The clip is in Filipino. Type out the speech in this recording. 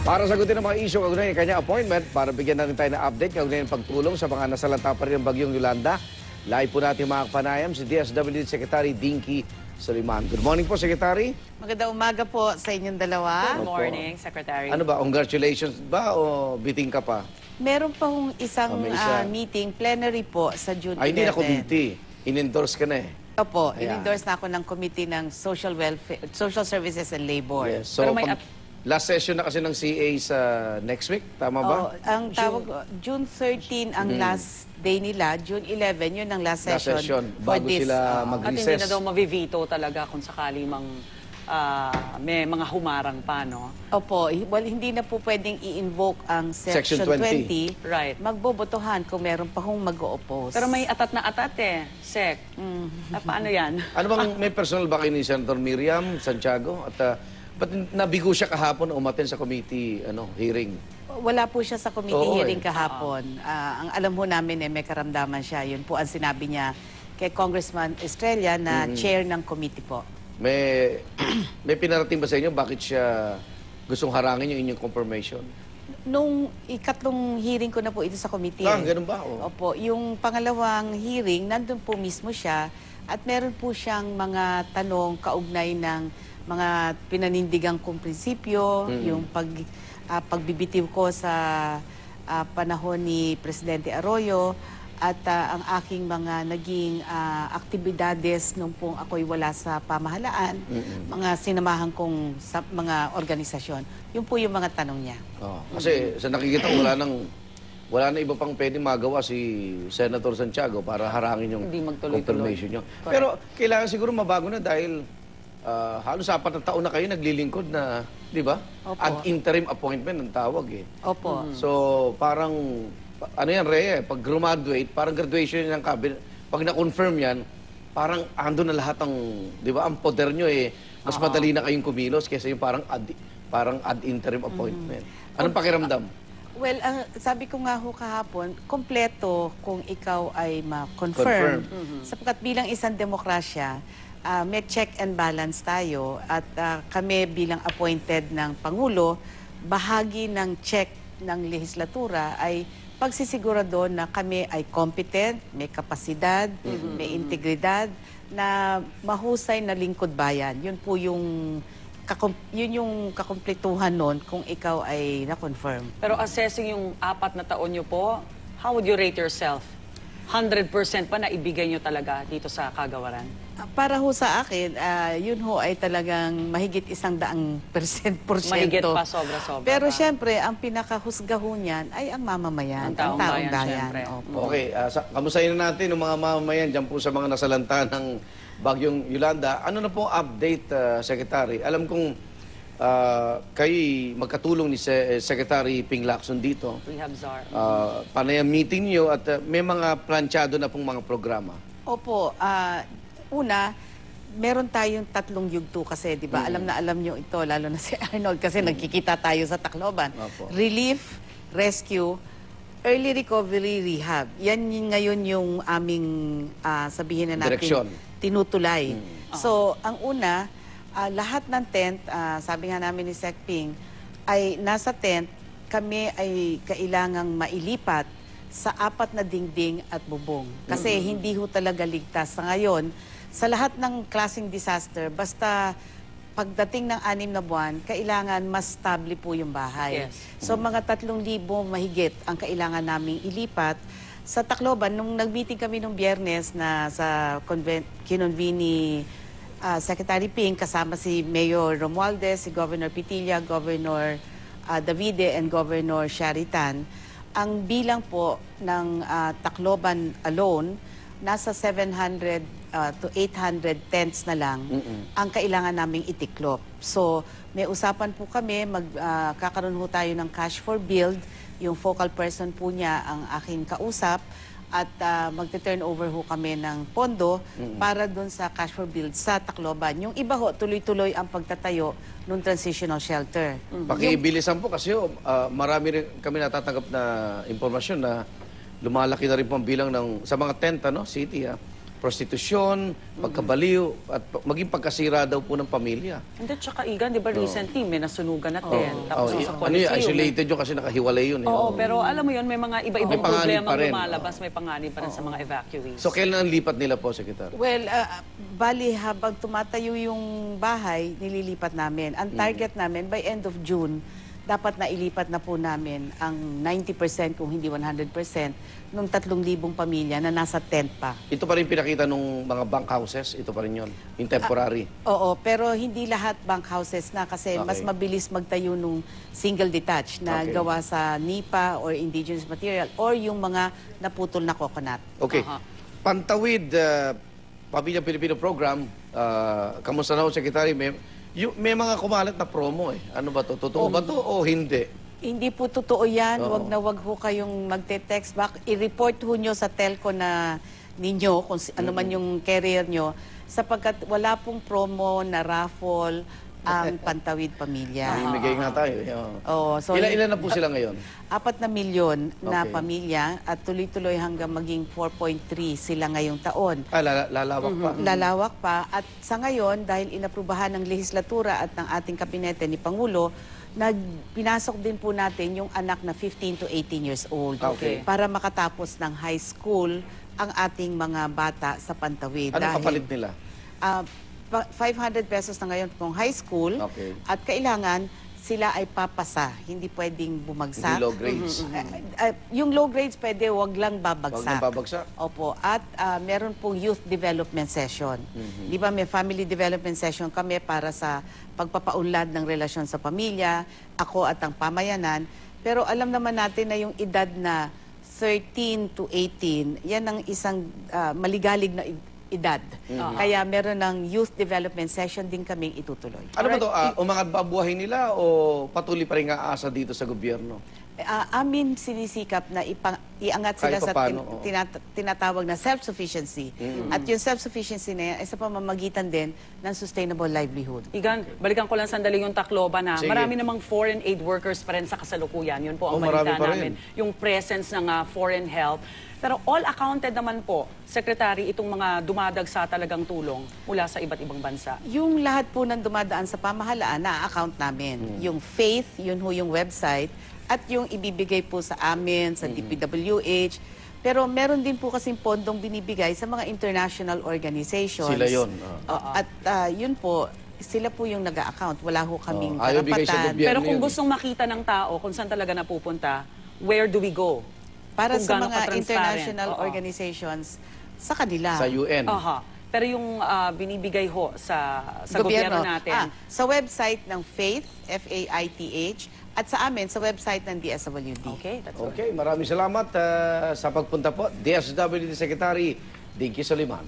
Para sagutin ang mga isyu kaugnay ng kanyang appointment, para bigyan natin tayo ng update kaugnay ng pagtulong sa mga nasalanta pa rin ng bagyong Yolanda. Live po natin mga kapanayam si DSWD Secretary Dinky Soliman. Good morning po, Secretary. Magandang umaga po sa inyong dalawa. Good morning, Secretary. Ano ba, congratulations ba o biting ka pa? Meron pa hong isang may isa. meeting, plenary po sa June 11. Ay, hindi na committee. In-endorse ka na eh. Opo, Ayan. in-endorse na ako ng Committee ng Social Welfare, Social Services and Labor. Yes. So, Pero may last session na kasi ng CA sa next week, tama ba? Oh, ang tawag, June 13 ang last day nila, June 11, yun ang last Last session. session, for bago this, sila At hindi mag-recess. na daw mavivito talaga kung sakali mang may mga humarang pa, no? Opo, well, hindi na po pwedeng i-invoke ang Section Section 20. 20. Right. Magbobotohan kung meron pa hong mag-o-oppose. Pero may atat na atat eh, Sec. Paano yan? Ano bang may personal ba kayo ni Senator Miriam Santiago? At ba't nabigo siya kahapon umaten sa committee hearing? Wala po siya sa committee Oo, hearing eh. kahapon. Ang alam ho namin may karamdaman siya. Yun po ang sinabi niya kay Congressman Estrella na chair ng committee po. May pinarating ba sa inyo bakit siya gustong harangin yung inyong confirmation? Nung ikatlong hearing ko na po ito sa committee. Ganun ba? Opo. Yung pangalawang hearing, nandun po mismo siya at meron po siyang mga tanong kaugnay ng mga pinanindigang kong prinsipyo, yung pagbibitiw ko sa panahon ni Presidente Arroyo at ang aking mga naging aktibidades nung pong ako'y wala sa pamahalaan, mga sinamahan kong sa mga organisasyon. Yun po yung mga tanong niya. Kasi sa nakikita ko, wala na iba pang pwede magawa si Senator Santiago para harangin yung Hindi magtuloy-tuloy. confirmation nyo. Pero kailangan siguro mabago na dahil halos 4 na taon na kayo naglilingkod na, di ba? Opo. Ad interim appointment ang tawag eh. Opo. So, parang, ano yan, Rhea, pag graduate, parang graduation ng cabinet, pag na-confirm yan, parang ando na lahat ang, di ba, ang poder nyo eh, mas madali na kayong kumilos kaysa yung parang ad interim appointment. Anong pakiramdam? Well, sabi ko nga ho kahapon, kompleto kung ikaw ay ma-confirm. Sapagkat bilang isang demokrasya, may check and balance tayo at kami bilang appointed ng Pangulo, bahagi ng check ng lehislatura ay pagsisigurado na kami ay competent, may kapasidad, may integridad, na mahusay na lingkod bayan. Yun po yung kakumpletuhan nun kung ikaw ay na-confirm. Pero assessing yung 4 na taon nyo po, how would you rate yourself? 100% pa na ibigay nyo talaga dito sa kagawaran? Para ho sa akin, yun ho ay talagang mahigit 100%. Mahigit pa, sobra-sobra Pero pa. syempre, ang pinakahusga ho niyan ay ang mamamayan, Ang taong bayan, syempre. Opo. Okay, kamustahin na natin ang mga mamamayan dyan po sa mga nasalanta ng Bagyong Yolanda. Ano na po update, Secretary? Alam kong kayo'y magkatulong ni Secretary Ping Lacson dito. Rehab czar. Panayam meeting niyo at may mga planchado na pong mga programa. Opo. Una, meron tayong 3 yugto kasi, di ba? Alam na alam nyo ito, lalo na si Arnold kasi nagkikita tayo sa Tacloban. Opo. Relief, rescue, early recovery, rehab. Yan ngayon yung aming, sabihin na natin, Direksyon. tinutulay. So, ang una, lahat ng tent, sabi nga namin ni Sec Ping, ay nasa tent, kami ay kailangang mailipat sa 4 na dingding at bubong. Kasi hindi ho talaga ligtas. Sa ngayon, sa lahat ng klaseng disaster, basta pagdating ng 6 na buwan, kailangan mas stable po yung bahay. Yes. So mga 3,000 mahigit ang kailangan naming ilipat. Sa Tacloban, nung nag-meeting kami nung Biyernes na sa kinonvene ni Secretary Ping, kasama si Mayor Romualdez, si Governor Pitilla, Governor Davide, and Governor Sharitan, ang bilang po ng Tacloban alone, nasa 700 to 800 tents na lang ang kailangan naming itiklop. So, may usapan po kami, magkakaroon ho tayo ng cash for build. Yung focal person po niya ang aking kausap at magte-turn over ho kami ng pondo para doon sa cash for build sa Tacloban. Yung iba ho, tuloy-tuloy ang pagtatayo ng transitional shelter. Pakibilisan po kasi marami rin kami natatanggap na impormasyon na lumalaki na rin po ang bilang sa mga tent, city, prostitusyon, pagkabaliw, at maging pagkasira daw po ng pamilya. Hindi, tsaka Igan, di ba recently may nasunugan na din. Tapos sa Ano yun, Coliseum. isolated yun kasi nakahiwalay yun. Oo, pero alam mo yun, may mga iba-ibang May panganib problema pa rin. lumalabas, may panganib pa rin sa mga evacuees. So, kailan ang lipat nila po, Secretary? Well, bali habang tumatayo yung bahay, nililipat namin. Ang target namin, by end of June, dapat na ilipat na po namin ang 90% kung hindi 100% nung 3,000 pamilya na nasa tent pa. Ito pa rin pinakita nung mga bank houses, ito pa rin yun, yung temporary. Oo, pero hindi lahat bank houses na kasi mas Okay. mabilis magtayo nung single detached na Okay. gawa sa NIPA or indigenous material or yung mga naputol na coconut. Okay. Aha. Pantawid, Pamilya Pilipino Program, kamusta na ho, Secretary? May mga kumalat na promo eh. Ano ba to? Totoo ba to o hindi? Hindi po totoo yan. Oo. Wag na wag ho kayong magte-text back. I-report ho nyo sa telco na ninyo kung ano man yung carrier nyo sapagkat wala pong promo na raffle ang Pantawid Pamilya. Bimigay nga tayo. Oo, so Ilan na po sila ngayon? 4 na milyon na Okay. pamilya at tuloy-tuloy hanggang maging 4.3 sila ngayong taon. Lalawak pa. Lalawak pa at sa ngayon dahil inaprubahan ng lehislatura at ng ating kabinete ni Pangulo, pinasok din po natin yung anak na 15 to 18 years old Okay. para makatapos ng high school ang ating mga bata sa Pantawid. Anong kapalit nila? 500 pesos na ngayon kung high school Okay. at kailangan sila ay papasa, hindi pwedeng bumagsak. Hindi low grades. Yung low grades pwede, wag lang Huwag babagsak. nang babagsak. Opo. At meron pong youth development session. Mm-hmm. Di ba may family development session kami para sa pagpapaunlad ng relasyon sa pamilya, ako at ang pamayanan. Pero alam naman natin na yung edad na 13 to 18, yan ang isang maligalig na edad. Kaya meron ng youth development session din kaming itutuloy. Ano ba to? Umangat ba ang buhay nila o patuloy pa rin aasa dito sa gobyerno? Amin sinisikap na iangat sila Kahit sa papaano, oo. tinatawag na self-sufficiency. At yung self-sufficiency na yan ay sa pamamagitan din ng sustainable livelihood. Igan, balikan ko lang sandali yung Tacloban na Sige. marami namang foreign aid workers pa rin sa kasalukuyan. Yun po ang Marami balita pa rin. namin. Yung presence ng foreign help. Pero all accounted naman po, Secretary, itong mga dumadagsa talagang tulong mula sa iba't ibang bansa. Yung lahat po ng dumadaan sa pamahalaan, na-account namin. Yung Faith, yun ho yung website, at yung ibibigay po sa amin, sa DPWH. Pero meron din po kasing pondong binibigay sa mga international organizations. Sila yun. At yun po, sila po yung nag-a-account. Wala ho kaming ayaw bigay sa karapatan. gobyerno. Pero kung yun eh. gustong makita ng tao kung saan talaga napupunta, where do we go? Para Kung sa gaano mga ka-transparent. international Oo. organizations, sa kanila. Sa UN. Aha. Pero yung binibigay ho sa gobyerno natin, Sa website ng Faith, F-A-I-T-H, at sa amin, sa website ng DSWD. okay, that's all. Okay, maraming salamat sa pagpunta po. DSWD Secretary Dinky Soliman.